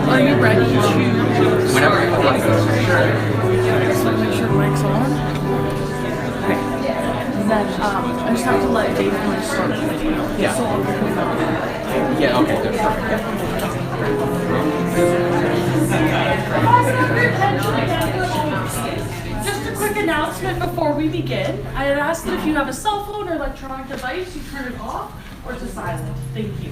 Are you ready to? Whenever you like. Just like make sure the mic's on. Okay. And then I just have to let Dave know to start the video. Yeah. So I'll give him that. Yeah, okay, good. Just a quick announcement before we begin. I had asked that if you have a cell phone or electronic device, you turn it off or to silent. Thank you.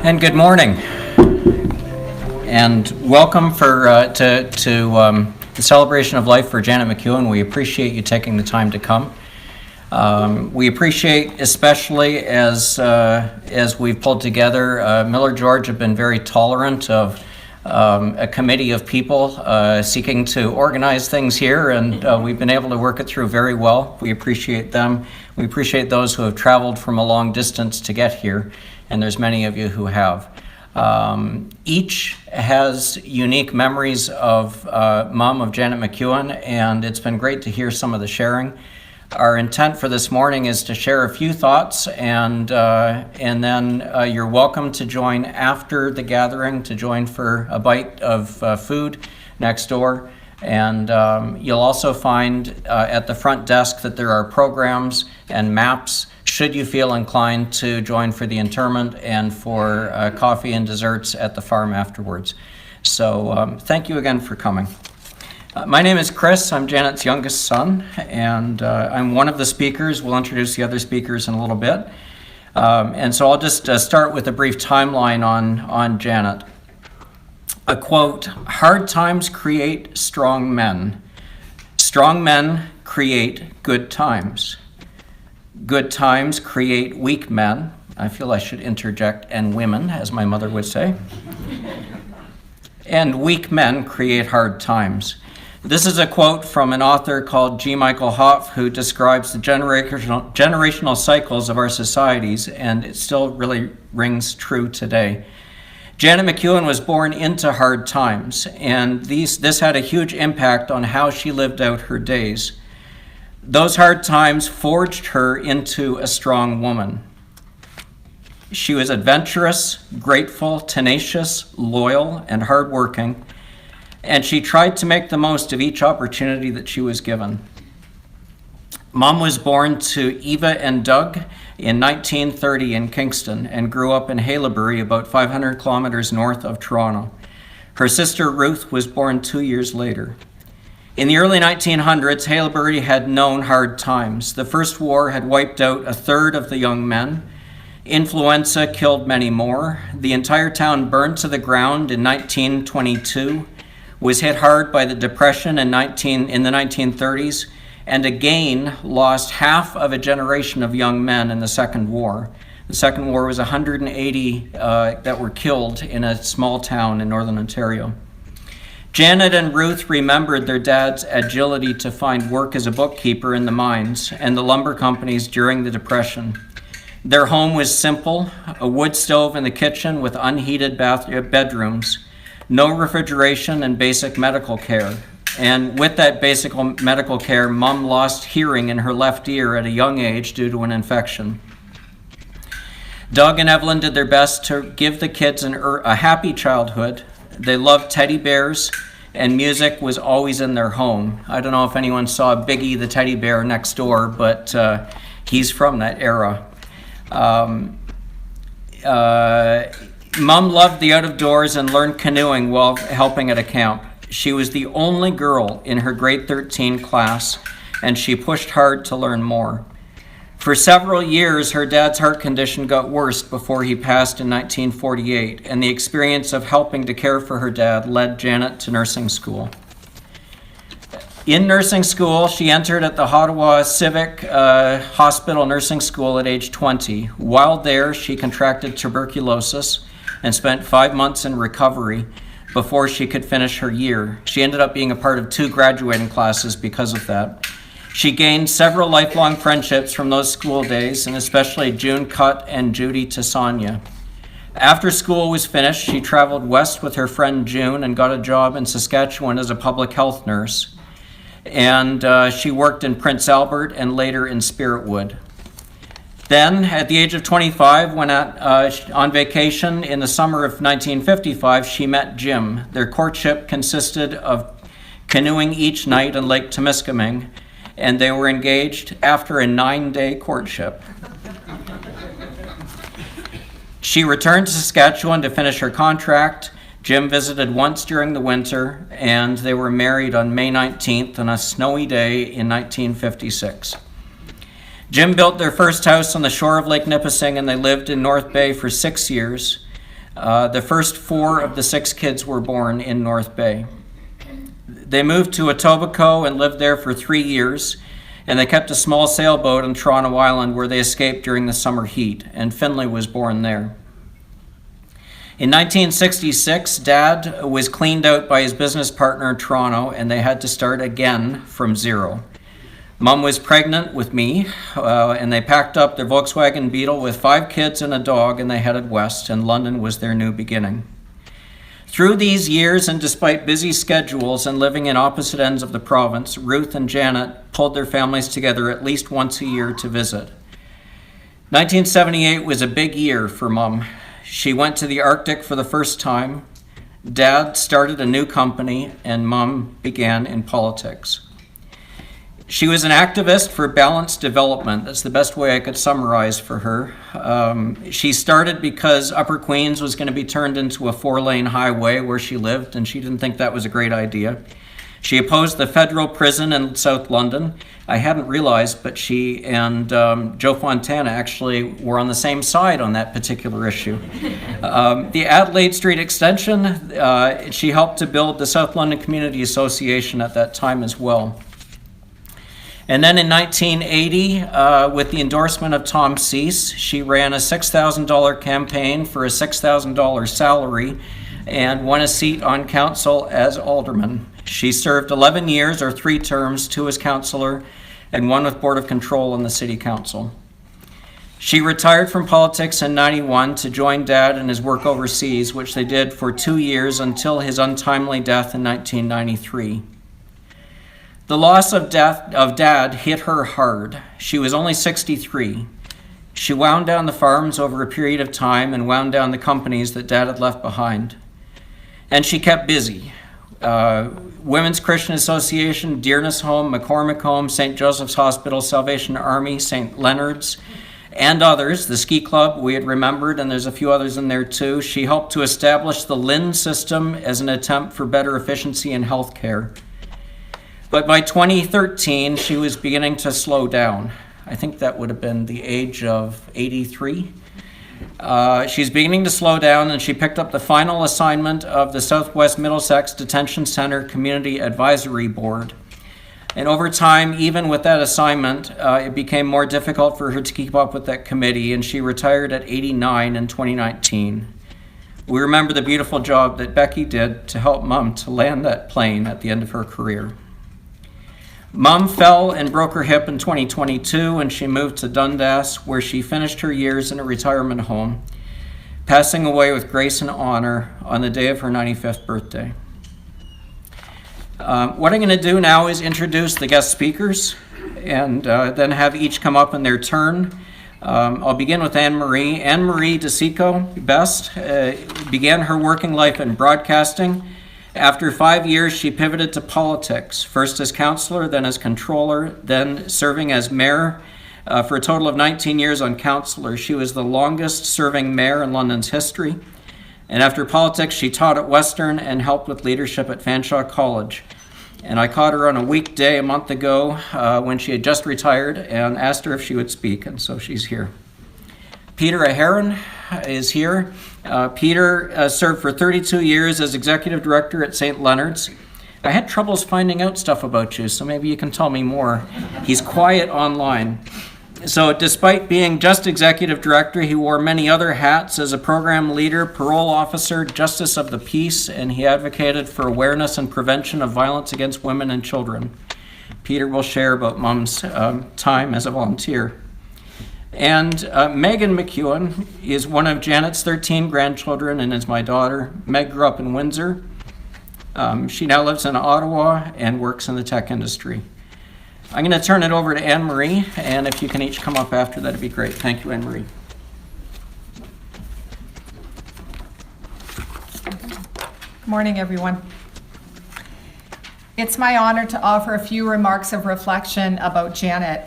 And good morning, and welcome to the celebration of life for Janet McEwen. We appreciate you taking the time to come. We appreciate, especially as we've pulled together, Miller George have been very tolerant of a committee of people seeking to organize things here, and we've been able to work it through very well. We appreciate them. We appreciate those who have traveled from a long distance to get here, and there's many of you who have. Each has unique memories of Mom, of Janet McEwen, and it's been great to hear some of the sharing. Our intent for this morning is to share a few thoughts, and then you're welcome to join after the gathering, to join for a bite of food next door. And you'll also find at the front desk that there are programs and maps should you feel inclined to join for the interment and for coffee and desserts at the farm afterwards. So thank you again for coming. My name is Chris. I'm Janet's youngest son, and I'm one of the speakers. We'll introduce the other speakers in a little bit. And so I'll just start with a brief timeline on Janet. A quote, "Hard times create strong men. Strong men create good times. Good times create weak men." I feel I should interject, "and women," as my mother would say. "And weak men create hard times." This is a quote from an author called G. Michael Hoff, who describes the generational cycles of our societies, and it still really rings true today. Janet McEwen was born into hard times, and this had a huge impact on how she lived out her days. Those hard times forged her into a strong woman. She was adventurous, grateful, tenacious, loyal, and hardworking, and she tried to make the most of each opportunity that she was given. Mom was born to Eva and Doug in 1930 in Kingston and grew up in Haileybury, about 500 kilometers north of Toronto. Her sister Ruth was born 2 years later. In the early 1900s, Haileybury had known hard times. The First War had wiped out a third of the young men. Influenza killed many more. The entire town burned to the ground in 1922, was hit hard by the Depression in the 1930s, and again lost half of a generation of young men in the Second War. The Second War was 180 that were killed in a small town in Northern Ontario. Janet and Ruth remembered their dad's agility to find work as a bookkeeper in the mines and the lumber companies during the Depression. Their home was simple, a wood stove in the kitchen with unheated bedrooms, no refrigeration, and basic medical care. And with that basic medical care, Mom lost hearing in her left ear at a young age due to an infection. Doug and Evelyn did their best to give the kids a happy childhood. They loved teddy bears, and music was always in their home. I don't know if anyone saw Biggie the teddy bear next door, but he's from that era. Mom loved the out of doors and learned canoeing while helping at a camp. She was the only girl in her grade 13 class, and she pushed hard to learn more. For several years, her dad's heart condition got worse before he passed in 1948, and the experience of helping to care for her dad led Janet to nursing school. In nursing school, she entered at the Ottawa Civic Hospital Nursing School at age 20. While there, she contracted tuberculosis and spent 5 months in recovery before she could finish her year. She ended up being a part of 2 graduating classes because of that. She gained several lifelong friendships from those school days, and especially June Cutt and Judy Tassania. After school was finished, she traveled west with her friend June and got a job in Saskatchewan as a public health nurse. And she worked in Prince Albert and later in Spiritwood. Then, at the age of 25, when on vacation in the summer of 1955, she met Jim. Their courtship consisted of canoeing each night on Lake Temiskaming, and they were engaged after a 9-day courtship. She returned to Saskatchewan to finish her contract. Jim visited once during the winter, and they were married on May 19th on a snowy day in 1956. Jim built their first house on the shore of Lake Nipissing, and they lived in North Bay for 6 years. The first 4 of the 6 kids were born in North Bay. They moved to Etobicoke and lived there for 3 years, and they kept a small sailboat on Toronto Island where they escaped during the summer heat, and Finlay was born there. In 1966, Dad was cleaned out by his business partner in Toronto, and they had to start again from zero. Mom was pregnant with me, and they packed up their Volkswagen Beetle with 5 kids and a dog, and they headed west, and London was their new beginning. Through these years, and despite busy schedules and living in opposite ends of the province, Ruth and Janet pulled their families together at least once a year to visit. 1978 was a big year for Mom. She went to the Arctic for the first time. Dad started a new company, and Mom began in politics. She was an activist for balanced development. That's the best way I could summarize for her. She started because Upper Queens was going to be turned into a 4-lane highway where she lived, and she didn't think that was a great idea. She opposed the federal prison in South London. I hadn't realized, but she and Joe Fontana actually were on the same side on that particular issue. The Adelaide Street extension, she helped to build the South London Community Association at that time as well. And then in 1980, with the endorsement of Tom Cease, she ran a $6,000 campaign for a $6,000 salary and won a seat on council as alderman. She served 11 years or 3 terms, 2 as councillor and 1 with Board of Control on the City Council. She retired from politics in 91 to join Dad in his work overseas, which they did for 2 years until his untimely death in 1993. The loss of Dad hit her hard. She was only 63. She wound down the farms over a period of time and wound down the companies that Dad had left behind. And she kept busy. Women's Christian Association, Dearness Home, McCormick Home, St. Joseph's Hospital, Salvation Army, St. Leonard's, and others. The ski club we had remembered, and there's a few others in there too. She helped to establish the LIN system as an attempt for better efficiency in healthcare. But by 2013, she was beginning to slow down. I think that would have been the age of 83. She's beginning to slow down, and she picked up the final assignment of the Southwest Middlesex Detention Center Community Advisory Board. And over time, even with that assignment, it became more difficult for her to keep up with that committee, and she retired at 89 in 2019. We remember the beautiful job that Becky did to help Mom to land that plane at the end of her career. Mom fell and broke her hip in 2022 and she moved to Dundas, where she finished her years in a retirement home, passing away with grace and honor on the day of her 95th birthday. What I'm going to do now is introduce the guest speakers and then have each come up in their turn. I'll begin with Anne Marie. Anne Marie DeSico Best began her working life in broadcasting. After 5 years, she pivoted to politics, first as councillor, then as controller, then serving as mayor for a total of 19 years on councillor. She was the longest serving mayor in London's history. And after politics, she taught at Western and helped with leadership at Fanshawe College. And I caught her on a weekday a month ago when she had just retired and asked her if she would speak, and so she's here. Peter Aheron is here. Peter served for 32 years as executive director at St. Leonard's. I had troubles finding out stuff about you, so maybe you can tell me more. He's quiet online. So despite being just executive director, he wore many other hats as a program leader, parole officer, justice of the peace, and he advocated for awareness and prevention of violence against women and children. Peter will share about Mom's time as a volunteer. And Megan McEwen is one of Janet's 13 grandchildren and is my daughter. Meg grew up in Windsor. She now lives in Ottawa and works in the tech industry. I'm going to turn it over to Anne Marie, and if you can each come up after, that'd be great. Thank you, Anne Marie. Good morning, everyone. It's my honor to offer a few remarks of reflection about Janet.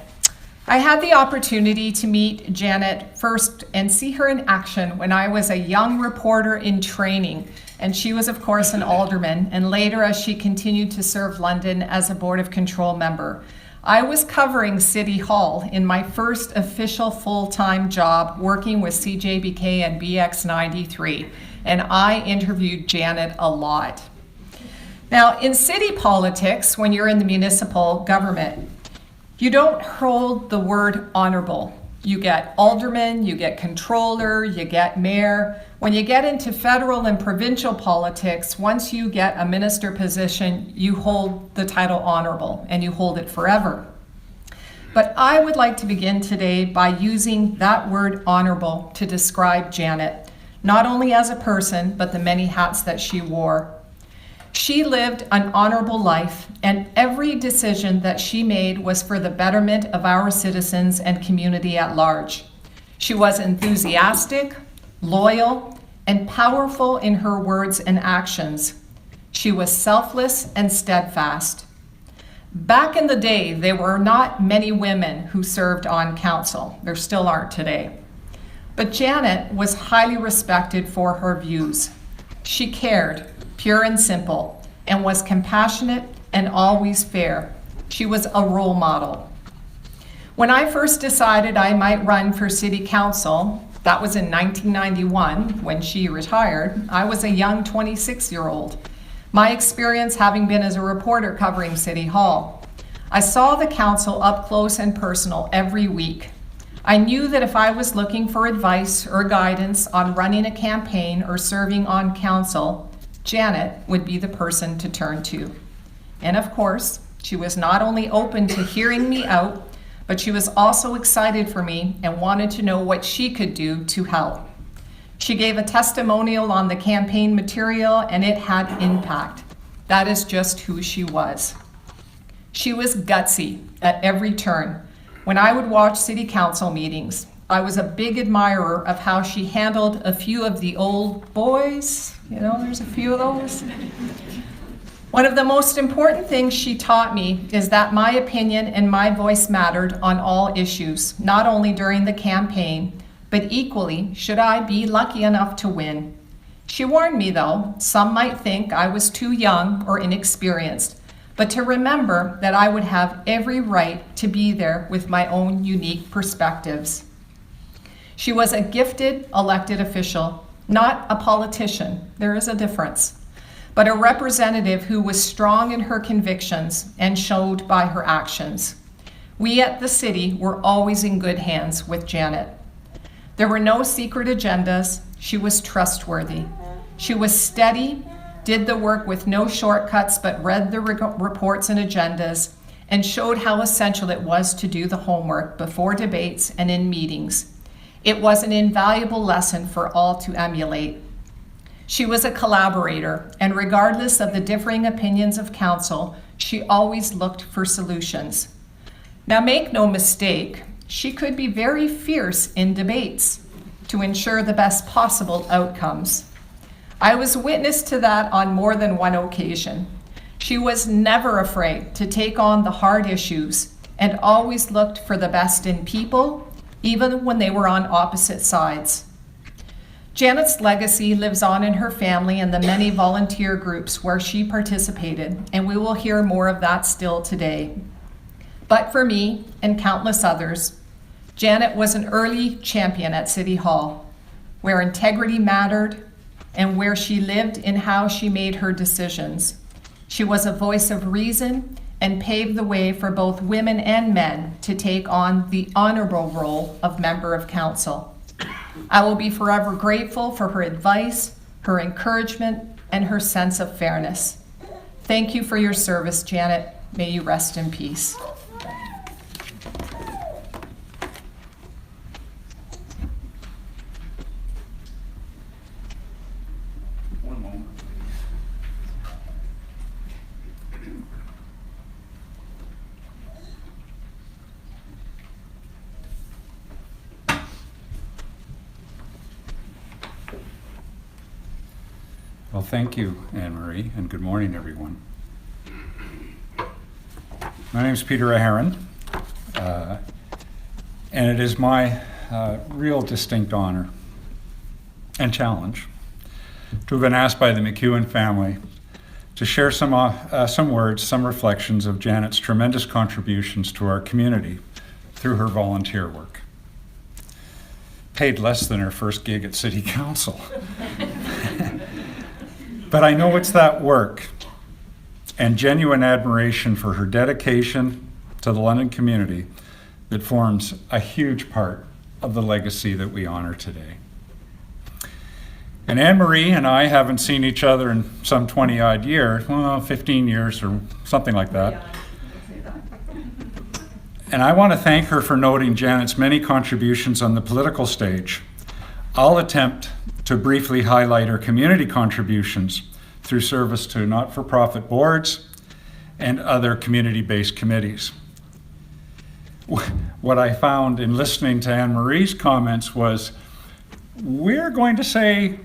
I had the opportunity to meet Janet first and see her in action when I was a young reporter in training, and she was, of course, an alderman, and later as she continued to serve London as a Board of Control member. I was covering City Hall in my first official full-time job working with CJBK and BX93, and I interviewed Janet a lot. Now, in city politics, when you're in the municipal government, you don't hold the word honorable. You get alderman, you get controller, you get mayor. When you get into federal and provincial politics, once you get a minister position, you hold the title honorable, and you hold it forever. But I would like to begin today by using that word honorable to describe Janet, not only as a person, but the many hats that she wore. She lived an honorable life, and every decision that she made was for the betterment of our citizens and community at large. She was enthusiastic, loyal, and powerful in her words and actions. She was selfless and steadfast. Back in the day, there were not many women who served on council. There still aren't today. But Janet was highly respected for her views. She cared, pure and simple, and was compassionate and always fair. She was a role model. When I first decided I might run for city council, that was in 1991 when she retired, I was a young 26-year-old. My experience having been as a reporter covering City Hall. I saw the council up close and personal every week. I knew that if I was looking for advice or guidance on running a campaign or serving on council, Janet would be the person to turn to. And of course, she was not only open to hearing me out, but she was also excited for me and wanted to know what she could do to help. She gave a testimonial on the campaign material, and it had impact. That is just who she was. She was gutsy at every turn. When I would watch city council meetings, I was a big admirer of how she handled a few of the old boys. You know, there's a few of those. One of the most important things she taught me is that my opinion and my voice mattered on all issues, not only during the campaign, but equally should I be lucky enough to win. She warned me, though, some might think I was too young or inexperienced, but to remember that I would have every right to be there with my own unique perspectives. She was a gifted elected official, not a politician. There is a difference. But a representative who was strong in her convictions and showed by her actions. We at the city were always in good hands with Janet. There were no secret agendas. She was trustworthy. She was steady, did the work with no shortcuts, but read the reports and agendas, and showed how essential it was to do the homework before debates and in meetings. It was an invaluable lesson for all to emulate. She was a collaborator, and regardless of the differing opinions of council, she always looked for solutions. Now, make no mistake, she could be very fierce in debates to ensure the best possible outcomes. I was witness to that on more than one occasion. She was never afraid to take on the hard issues and always looked for the best in people, even when they were on opposite sides. Janet's legacy lives on in her family and the many volunteer groups where she participated, and we will hear more of that still today. But for me and countless others, Janet was an early champion at City Hall, where integrity mattered and where she lived in how she made her decisions. She was a voice of reason and paved the way for both women and men to take on the honorable role of member of council. I will be forever grateful for her advice, her encouragement, and her sense of fairness. Thank you for your service, Janet. May you rest in peace. One moment. Well, thank you, Anne Marie, and good morning, everyone. My name is Peter Aharon, and it is my real distinct honor and challenge to have been asked by the McEwen family to share some words, some reflections of Janet's tremendous contributions to our community through her volunteer work. Paid less than her first gig at City Council. But I know it's that work and genuine admiration for her dedication to the London community that forms a huge part of the legacy that we honor today. And Anne Marie and I haven't seen each other in some 20-odd years, well, 15 years or something like that. And I want to thank her for noting Janet's many contributions on the political stage. I'll attempt to briefly highlight her community contributions through service to not-for-profit boards and other community-based committees. What I found in listening to Anne Marie's comments was we're going to say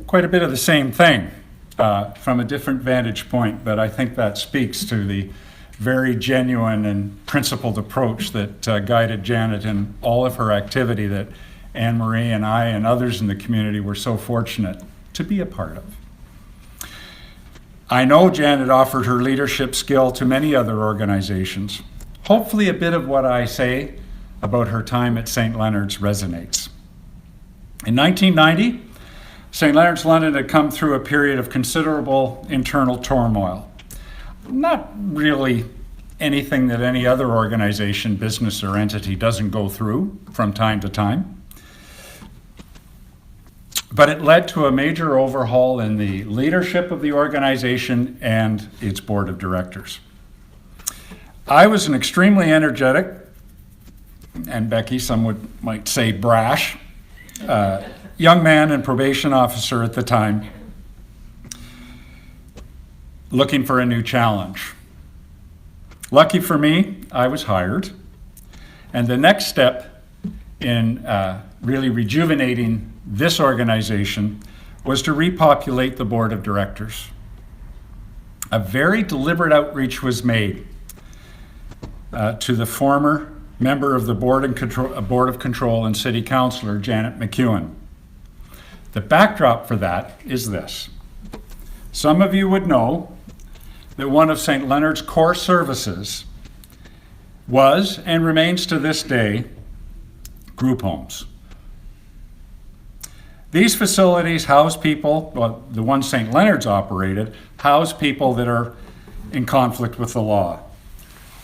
quite a bit of the same thing from a different vantage point, but I think that speaks to the very genuine and principled approach that guided Janet in all of her activity that Anne Marie and I and others in the community were so fortunate to be a part of. I know Janet offered her leadership skill to many other organizations. Hopefully a bit of what I say about her time at St. Leonard's resonates. In 1990, St. Leonard's London had come through a period of considerable internal turmoil. Not really anything that any other organization, business, or entity doesn't go through from time to time. But it led to a major overhaul in the leadership of the organization and its board of directors. I was an extremely energetic, and Becky, some might say brash, young man and probation officer at the time, looking for a new challenge. Lucky for me, I was hired, and the next step in really rejuvenating this organization was to repopulate the board of directors. A very deliberate outreach was made to the former member of the Board of Control and City Councillor, Janet McEwen. The backdrop for that is this. Some of you would know that one of St. Leonard's core services was, and remains to this day, group homes. These facilities house people, well, the ones St. Leonard's operated, house people that are in conflict with the law,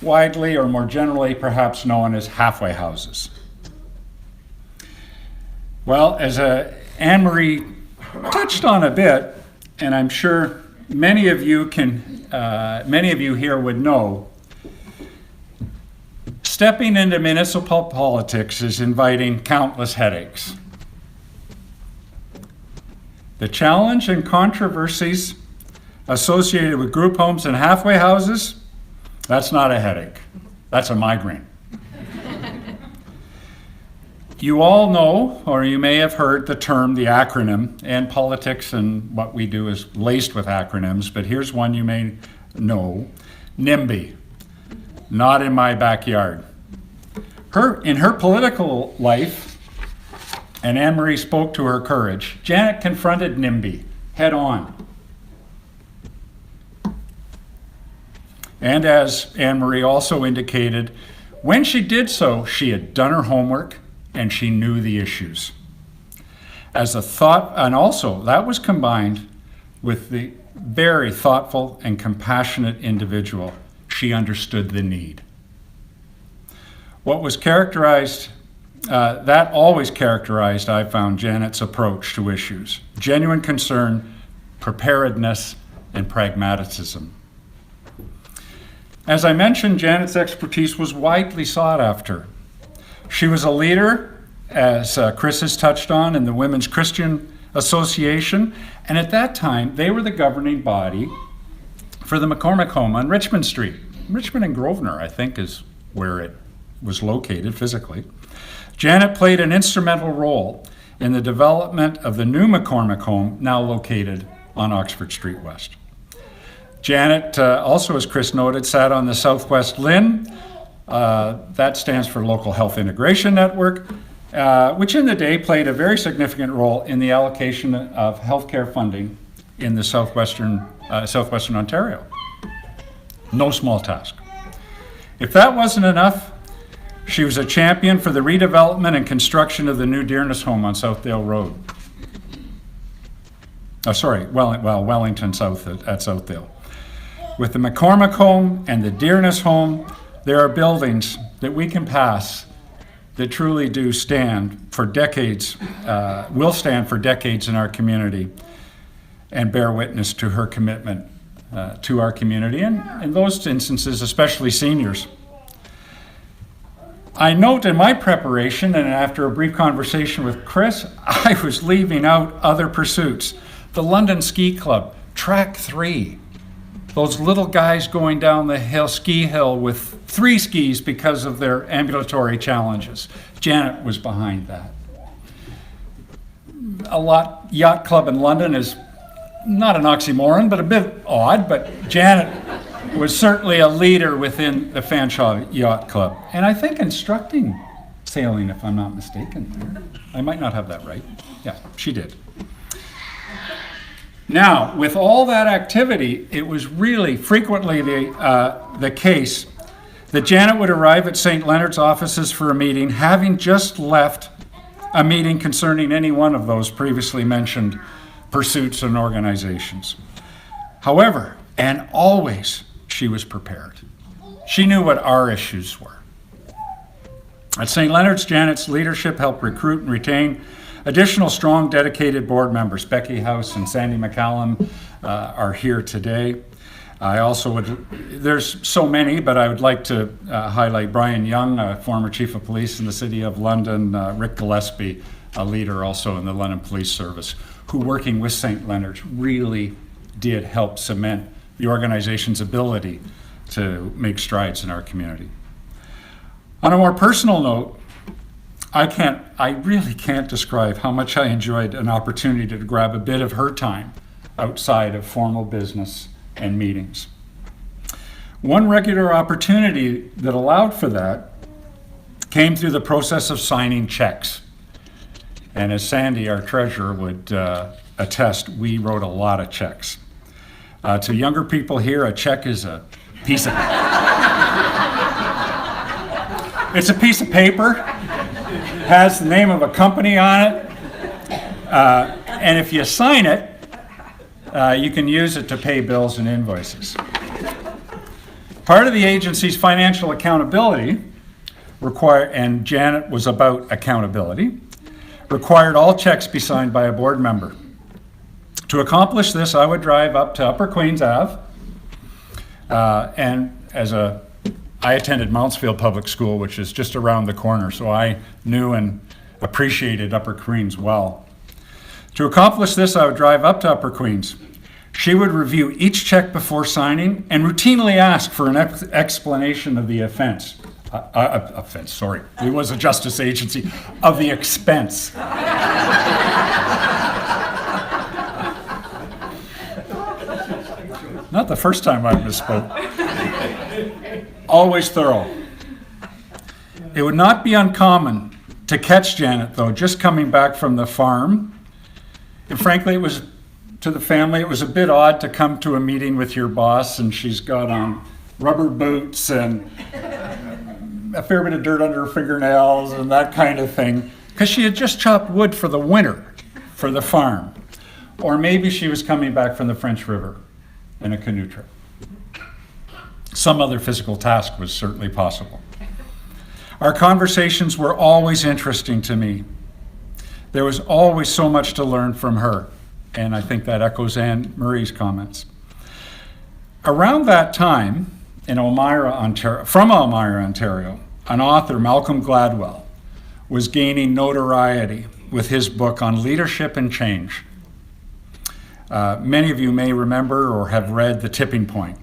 widely or more generally perhaps known as halfway houses. Well, as Anne Marie touched on a bit, and I'm sure many of you here would know, stepping into municipal politics is inviting countless headaches. The challenge and controversies associated with group homes and halfway houses, that's not a headache. That's a migraine. You all know, or you may have heard the term, the acronym, and politics and what we do is laced with acronyms, but here's one you may know, NIMBY, not in my backyard. In her political life, and Anne-Marie spoke to her courage, Janet confronted NIMBY head on. And as Anne-Marie also indicated, when she did so, she had done her homework and she knew the issues. As a thought, and also that was combined with the very thoughtful and compassionate individual. She understood the need. What was characterized, that always characterized, I found, Janet's approach to issues. Genuine concern, preparedness, and pragmatism. As I mentioned, Janet's expertise was widely sought after. She was a leader, as Chris has touched on, in the Women's Christian Association, and at that time, they were the governing body for the McCormick Home on Richmond Street. Richmond and Grosvenor, I think, is where it was located physically. Janet played an instrumental role in the development of the new McCormick Home, now located on Oxford Street West. Janet, also as Chris noted, sat on the Southwest LHIN, that stands for Local Health Integration Network, which in the day played a very significant role in the allocation of healthcare funding in the southwestern Ontario. No small task. If that wasn't enough, she was a champion for the redevelopment and construction of the new Dearness Home on Southdale Road. Wellington South at Southdale. With the McCormick Home and the Dearness Home, there are buildings that we can pass that truly do stand for decades, will stand for decades in our community and bear witness to her commitment to our community and in those instances, especially seniors. I note in my preparation and after a brief conversation with Chris, I was leaving out other pursuits. The London Ski Club, Track 3. Those little guys going down the ski hill with 3 skis because of their ambulatory challenges. Janet was behind that. Yacht Club in London is not an oxymoron, but a bit odd, but Janet was certainly a leader within the Fanshawe Yacht Club. And I think instructing sailing, if I'm not mistaken. I might not have that right. Yeah, she did. Now, with all that activity, it was really frequently the case that Janet would arrive at St. Leonard's offices for a meeting, having just left a meeting concerning any one of those previously mentioned pursuits and organizations. However, and always, she was prepared. She knew what our issues were. At St. Leonard's, Janet's leadership helped recruit and retain additional strong, dedicated board members. Becky House and Sandy McCallum are here today. I also would, there's so many, but I would like to highlight Brian Young, a former chief of police in the city of London, Rick Gillespie, a leader also in the London Police Service, who working with St. Leonard's really did help cement the organization's ability to make strides in our community. On a more personal note, I really can't describe how much I enjoyed an opportunity to grab a bit of her time outside of formal business and meetings. One regular opportunity that allowed for that came through the process of signing checks. And as Sandy, our treasurer, would attest, we wrote a lot of checks. To younger people here, a check is a piece of... It's a piece of paper, has the name of a company on it, and if you sign it, you can use it to pay bills and invoices. Part of the agency's financial accountability and Janet was about accountability, required all checks be signed by a board member. To accomplish this, I would drive up to Upper Queens Ave, and I attended Mountsfield Public School, which is just around the corner, so I knew and appreciated Upper Queens well. To accomplish this, I would drive up to Upper Queens. She would review each check before signing and routinely ask for an explanation of the offense. Sorry, it was a justice agency, of the expense. Not the first time I misspoke. Always thorough. It would not be uncommon to catch Janet, though, just coming back from the farm. And frankly, it was, to the family, it was a bit odd to come to a meeting with your boss and she's got on rubber boots and a fair bit of dirt under her fingernails and that kind of thing, because she had just chopped wood for the winter for the farm. Or maybe she was coming back from the French River in a canoe trip. Some other physical task was certainly possible. Our conversations were always interesting to me. There was always so much to learn from her, and I think that echoes Anne Murray's comments. Around that time, from Elmira, Ontario, an author, Malcolm Gladwell, was gaining notoriety with his book on leadership and change. Many of you may remember or have read The Tipping Point.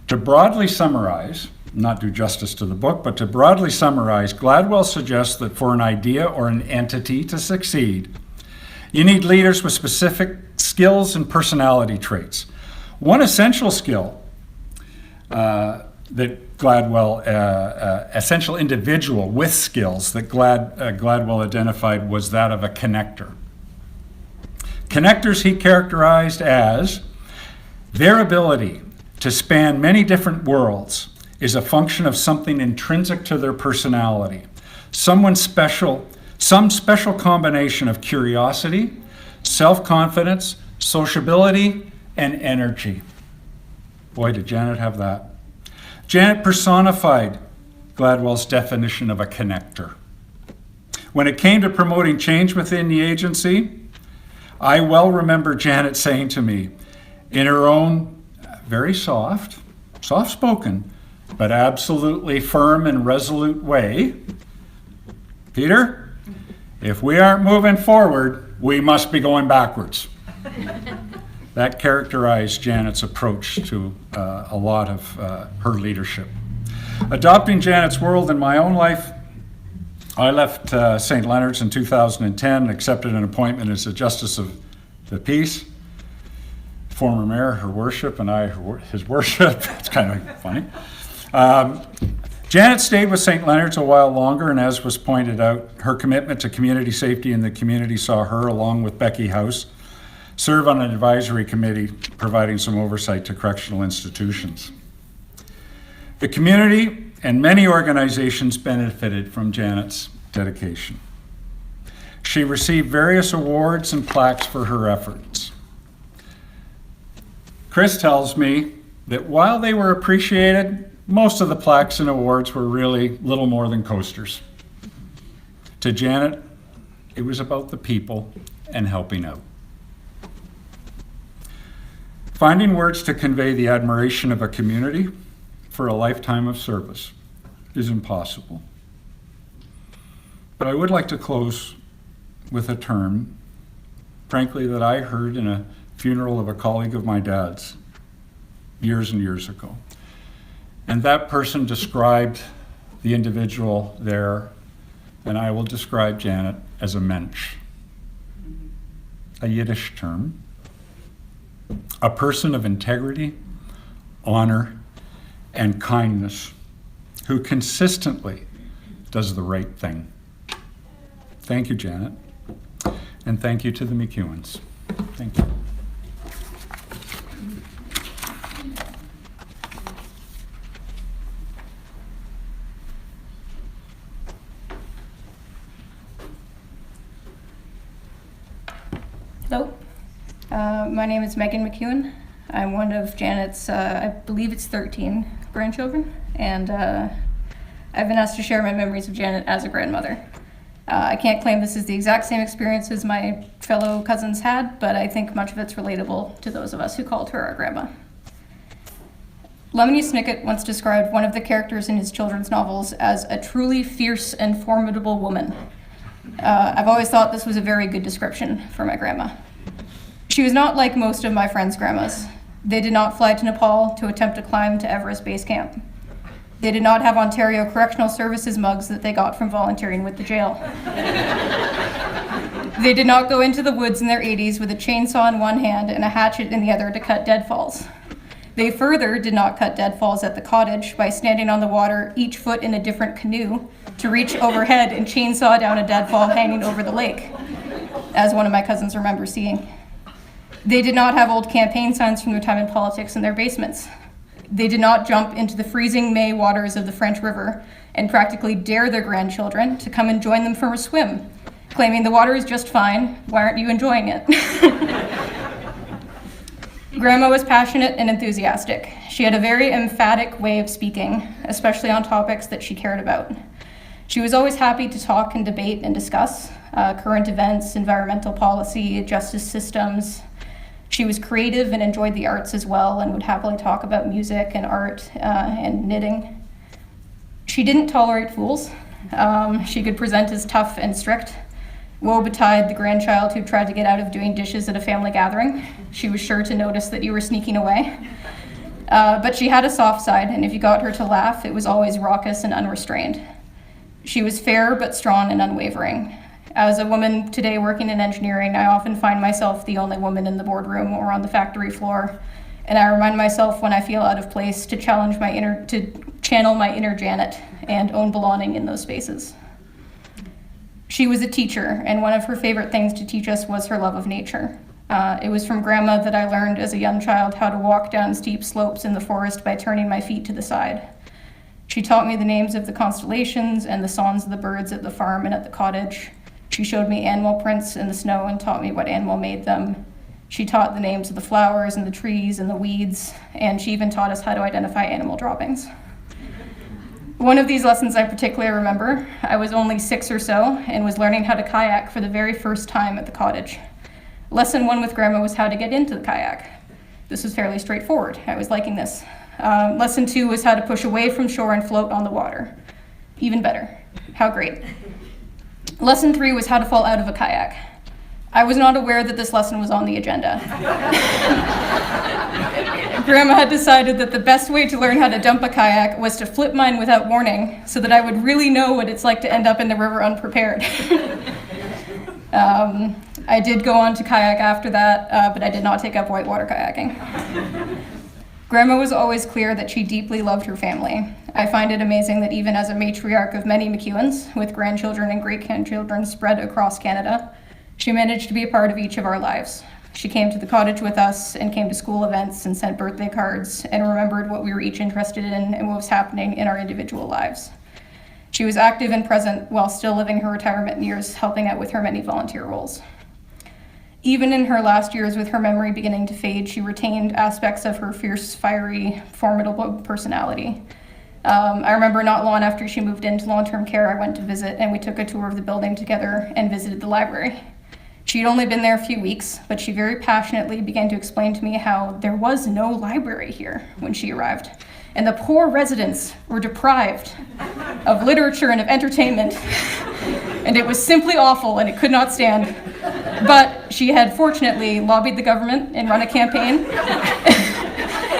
To broadly summarize, not do justice to the book, but to broadly summarize, Gladwell suggests that for an idea or an entity to succeed, you need leaders with specific skills and personality traits. One essential skill that Gladwell, essential individual with skills that Gladwell identified was that of a connector. Connectors he characterized as their ability to span many different worlds is a function of something intrinsic to their personality, some special combination of curiosity, self-confidence, sociability, and energy. Boy, did Janet have that. Janet personified Gladwell's definition of a connector. When it came to promoting change within the agency, I well remember Janet saying to me, in her own very soft-spoken, but absolutely firm and resolute way, Peter, if we aren't moving forward, we must be going backwards. That characterized Janet's approach to a lot of her leadership. Adopting Janet's world in my own life, I left St. Leonard's in 2010, accepted an appointment as a Justice of the Peace. Former mayor, her worship, and I, his worship. It's kind of funny. Janet stayed with St. Leonard's a while longer, and as was pointed out, her commitment to community safety in the community saw her, along with Becky House, serve on an advisory committee providing some oversight to correctional institutions. The community and many organizations benefited from Janet's dedication. She received various awards and plaques for her efforts. Chris tells me that while they were appreciated, most of the plaques and awards were really little more than coasters. To Janet, it was about the people and helping out. Finding words to convey the admiration of a community for a lifetime of service is impossible. But I would like to close with a term, frankly, that I heard in a funeral of a colleague of my dad's years and years ago. And that person described the individual there, and I will describe Janet as a mensch, a Yiddish term, a person of integrity, honor, and kindness who consistently does the right thing. Thank you, Janet, and thank you to the McEwens. Thank you. Hello, my name is Megan McEwen. I'm one of Janet's, I believe it's 13 grandchildren, and I've been asked to share my memories of Janet as a grandmother. I can't claim this is the exact same experience as my fellow cousins had, but I think much of it's relatable to those of us who called her our grandma. Lemony Snicket once described one of the characters in his children's novels as a truly fierce and formidable woman. I've always thought this was a very good description for my grandma. She was not like most of my friends' grandmas. They did not fly to Nepal to attempt to climb to Everest Base Camp. They did not have Ontario Correctional Services mugs that they got from volunteering with the jail. They did not go into the woods in their 80s with a chainsaw in one hand and a hatchet in the other to cut deadfalls. They further did not cut deadfalls at the cottage by standing on the water, each foot in a different canoe, to reach overhead and chainsaw down a deadfall hanging over the lake, as one of my cousins remembers seeing. They did not have old campaign signs from their time in politics in their basements. They did not jump into the freezing May waters of the French River and practically dare their grandchildren to come and join them for a swim, claiming the water is just fine, why aren't you enjoying it? Grandma was passionate and enthusiastic. She had a very emphatic way of speaking, especially on topics that she cared about. She was always happy to talk and debate and discuss current events, environmental policy, justice systems. She was creative and enjoyed the arts as well and would happily talk about music and art and knitting. She didn't tolerate fools. She could present as tough and strict. Woe betide the grandchild who tried to get out of doing dishes at a family gathering. She was sure to notice that you were sneaking away. But she had a soft side, and if you got her to laugh, it was always raucous and unrestrained. She was fair but strong and unwavering. As a woman today working in engineering, I often find myself the only woman in the boardroom or on the factory floor, and I remind myself when I feel out of place to channel my inner Janet and own belonging in those spaces. She was a teacher, and one of her favorite things to teach us was her love of nature. It was from Grandma that I learned as a young child how to walk down steep slopes in the forest by turning my feet to the side. She taught me the names of the constellations and the songs of the birds at the farm and at the cottage. She showed me animal prints in the snow and taught me what animal made them. She taught the names of the flowers and the trees and the weeds, and she even taught us how to identify animal droppings. One of these lessons I particularly remember, I was only 6 or so and was learning how to kayak for the very first time at the cottage. Lesson 1 with Grandma was how to get into the kayak. This was fairly straightforward. I was liking this. Lesson 2 was how to push away from shore and float on the water. Even better. How great. Lesson 3 was how to fall out of a kayak. I was not aware that this lesson was on the agenda. Grandma had decided that the best way to learn how to dump a kayak was to flip mine without warning so that I would really know what it's like to end up in the river unprepared. I did go on to kayak after that, but I did not take up whitewater kayaking. Grandma was always clear that she deeply loved her family. I find it amazing that even as a matriarch of many McEwens, with grandchildren and great-grandchildren spread across Canada, she managed to be a part of each of our lives. She came to the cottage with us and came to school events and sent birthday cards and remembered what we were each interested in and what was happening in our individual lives. She was active and present while still living her retirement years, helping out with her many volunteer roles. Even in her last years, with her memory beginning to fade, she retained aspects of her fierce, fiery, formidable personality. I remember not long after she moved into long-term care, I went to visit and we took a tour of the building together and visited the library. She'd only been there a few weeks, but she very passionately began to explain to me how there was no library here when she arrived, and the poor residents were deprived of literature and of entertainment, and it was simply awful and it could not stand. But she had fortunately lobbied the government and run a campaign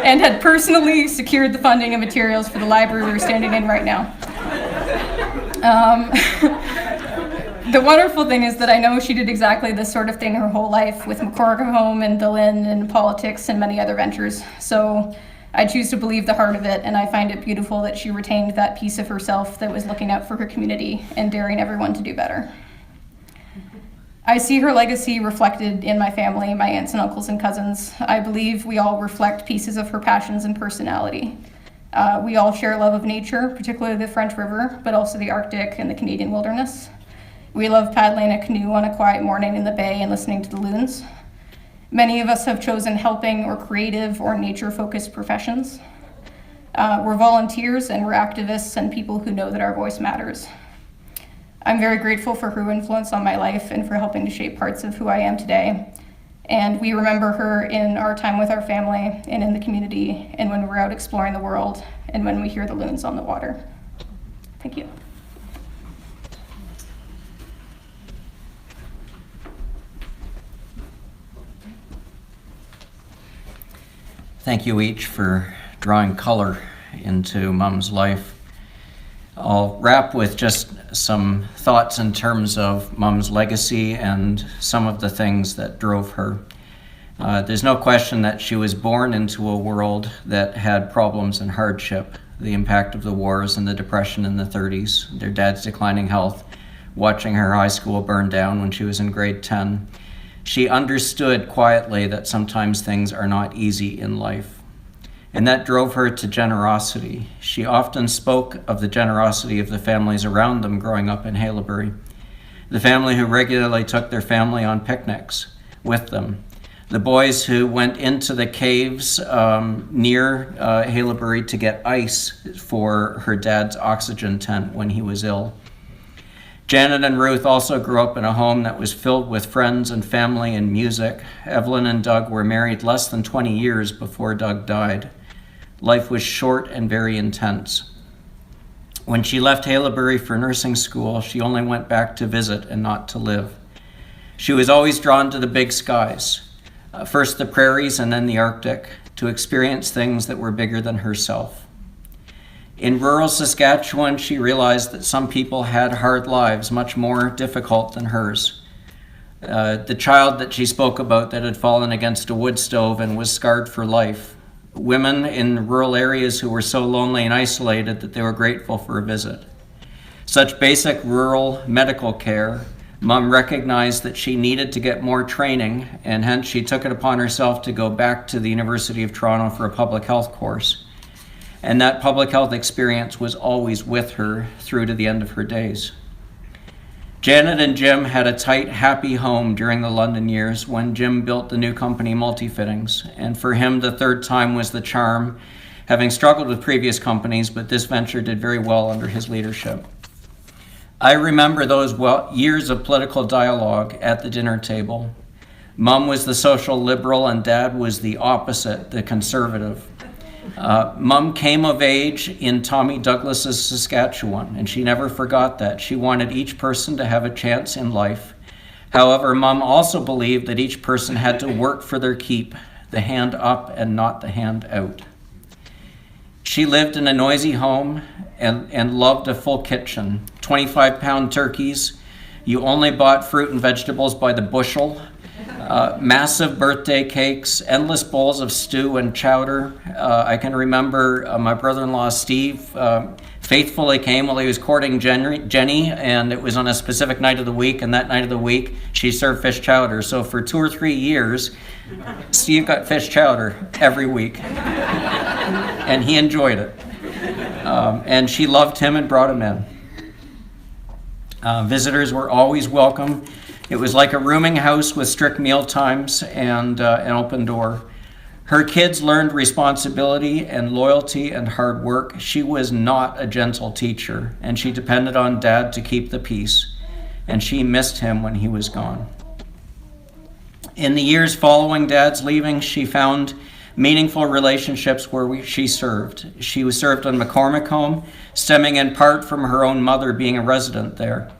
and had personally secured the funding and materials for the library we're standing in right now. The wonderful thing is that I know she did exactly this sort of thing her whole life with McCormick Home and the Lynn and politics and many other ventures. So I choose to believe the heart of it, and I find it beautiful that she retained that piece of herself that was looking out for her community and daring everyone to do better. I see her legacy reflected in my family, my aunts and uncles and cousins. I believe we all reflect pieces of her passions and personality. We all share love of nature, particularly the French River, but also the Arctic and the Canadian wilderness. We love paddling a canoe on a quiet morning in the bay and listening to the loons. Many of us have chosen helping or creative or nature-focused professions. We're volunteers and we're activists and people who know that our voice matters. I'm very grateful for her influence on my life and for helping to shape parts of who I am today. And we remember her in our time with our family and in the community and when we're out exploring the world and when we hear the loons on the water. Thank you. Thank you each for drawing color into Mom's life. I'll wrap with just some thoughts in terms of Mom's legacy and some of the things that drove her. There's no question that she was born into a world that had problems and hardship, the impact of the wars and the Depression in the 30s, their dad's declining health, watching her high school burn down when she was in grade 10. She understood quietly that sometimes things are not easy in life. And that drove her to generosity. She often spoke of the generosity of the families around them growing up in Haileybury. The family who regularly took their family on picnics with them. The boys who went into the caves near Haileybury to get ice for her dad's oxygen tent when he was ill. Janet and Ruth also grew up in a home that was filled with friends and family and music. Evelyn and Doug were married less than 20 years before Doug died. Life was short and very intense. When she left Haileybury for nursing school, she only went back to visit and not to live. She was always drawn to the big skies, first the prairies and then the Arctic, to experience things that were bigger than herself. In rural Saskatchewan, she realized that some people had hard lives, much more difficult than hers. The child that she spoke about that had fallen against a wood stove and was scarred for life. Women in rural areas who were so lonely and isolated that they were grateful for a visit. Such basic rural medical care, Mom recognized that she needed to get more training, and hence she took it upon herself to go back to the University of Toronto for a public health course. And that public health experience was always with her through to the end of her days. Janet and Jim had a tight, happy home during the London years when Jim built the new company Multi-Fittings, and for him the third time was the charm, having struggled with previous companies, but this venture did very well under his leadership. I remember those years of political dialogue at the dinner table. Mom was the social liberal and Dad was the opposite, the conservative. Mom came of age in Tommy Douglas's Saskatchewan, and she never forgot that. She wanted each person to have a chance in life. However, Mom also believed that each person had to work for their keep, the hand up and not the hand out. She lived in a noisy home and loved a full kitchen. 25-pound turkeys. You only bought fruit and vegetables by the bushel. Massive birthday cakes, endless bowls of stew and chowder. I can remember my brother-in-law Steve faithfully came while he was courting Jenny, and it was on a specific night of the week, and that night of the week she served fish chowder. So for 2 or 3 years, Steve got fish chowder every week, and he enjoyed it. And she loved him and brought him in. Visitors were always welcome. It was like a rooming house with strict meal times and an open door. Her kids learned responsibility and loyalty and hard work. She was not a gentle teacher, and she depended on Dad to keep the peace, and she missed him when he was gone. In the years following Dad's leaving, she found meaningful relationships where she served. She was served on McCormick Home, stemming in part from her own mother being a resident there.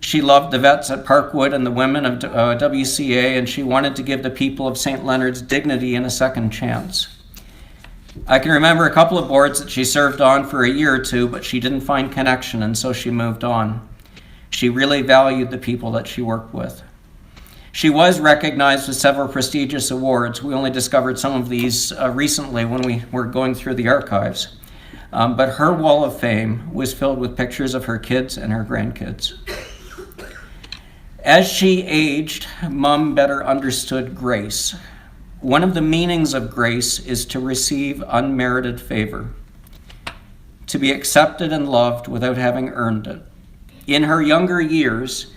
She loved the vets at Parkwood and the women of WCA, and she wanted to give the people of St. Leonard's dignity and a second chance. I can remember a couple of boards that she served on for a year or two, but she didn't find connection, and so she moved on. She really valued the people that she worked with. She was recognized with several prestigious awards. We only discovered some of these recently when we were going through the archives. But her wall of fame was filled with pictures of her kids and her grandkids. As she aged, Mom better understood grace. One of the meanings of grace is to receive unmerited favor, to be accepted and loved without having earned it. In her younger years,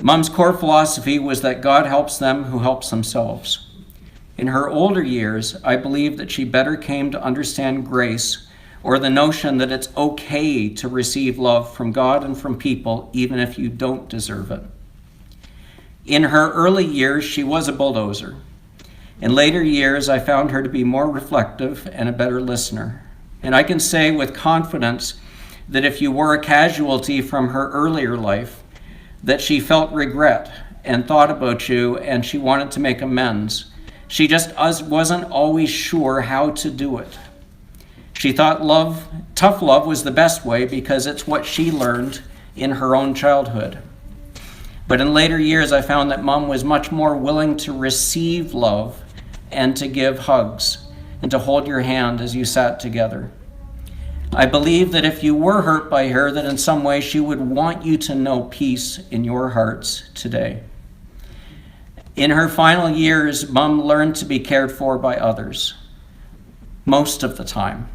Mom's core philosophy was that God helps them who helps themselves. In her older years, I believe that she better came to understand grace or the notion that it's okay to receive love from God and from people, even if you don't deserve it. In her early years, she was a bulldozer. In later years, I found her to be more reflective and a better listener. And I can say with confidence that if you were a casualty from her earlier life, that she felt regret and thought about you and she wanted to make amends. She just wasn't always sure how to do it. She thought tough love was the best way because it's what she learned in her own childhood. But in later years, I found that Mom was much more willing to receive love and to give hugs and to hold your hand as you sat together. I believe that if you were hurt by her, that in some way she would want you to know peace in your hearts today. In her final years, Mom learned to be cared for by others, most of the time.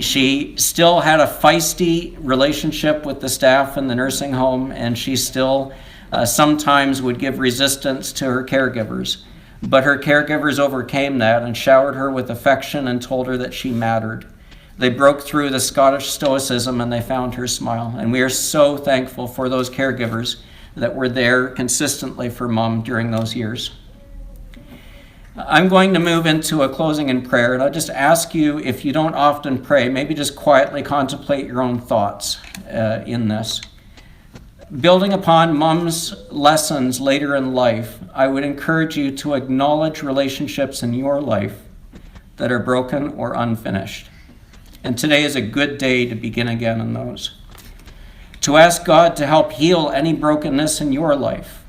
She still had a feisty relationship with the staff in the nursing home, and she still sometimes would give resistance to her caregivers. But her caregivers overcame that and showered her with affection and told her that she mattered. They broke through the Scottish stoicism and they found her smile. And we are so thankful for those caregivers that were there consistently for Mom during those years. I'm going to move into a closing in prayer, and I'll just ask you, if you don't often pray, maybe just quietly contemplate your own thoughts in this. Building upon Mom's lessons later in life, I would encourage you to acknowledge relationships in your life that are broken or unfinished. And today is a good day to begin again in those. To ask God to help heal any brokenness in your life.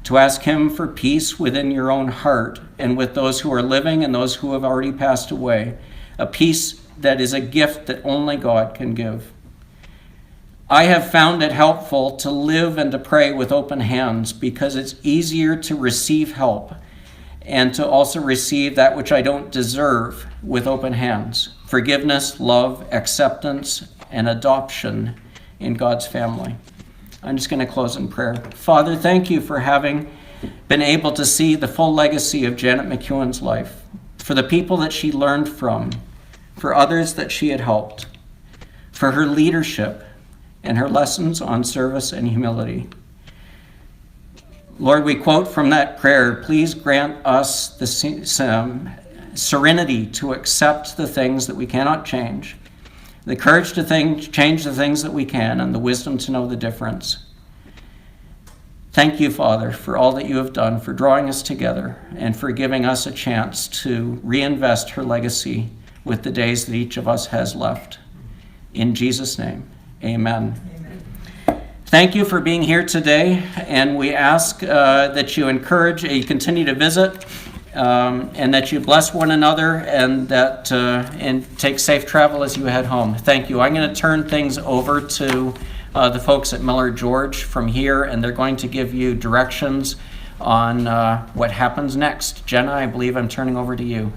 To ask Him for peace within your own heart and with those who are living and those who have already passed away. A peace that is a gift that only God can give. I have found it helpful to live and to pray with open hands because it's easier to receive help and to also receive that which I don't deserve with open hands. Forgiveness, love, acceptance, and adoption in God's family. I'm just going to close in prayer. Father, thank you for having been able to see the full legacy of Janet McEwen's life, for the people that she learned from, for others that she had helped, for her leadership and her lessons on service and humility. Lord, we quote from that prayer, please grant us the serenity to accept the things that we cannot change, the courage to change the things that we can, and the wisdom to know the difference. Thank you, Father, for all that you have done, for drawing us together, and for giving us a chance to reinvest her legacy with the days that each of us has left. In Jesus' name, amen. Thank you for being here today, and we ask that you continue to visit, and that you bless one another, and that and take safe travel as you head home. Thank you. I'm going to turn things over to the folks at Miller George from here, and they're going to give you directions on what happens next. Jenna, I believe I'm turning over to you.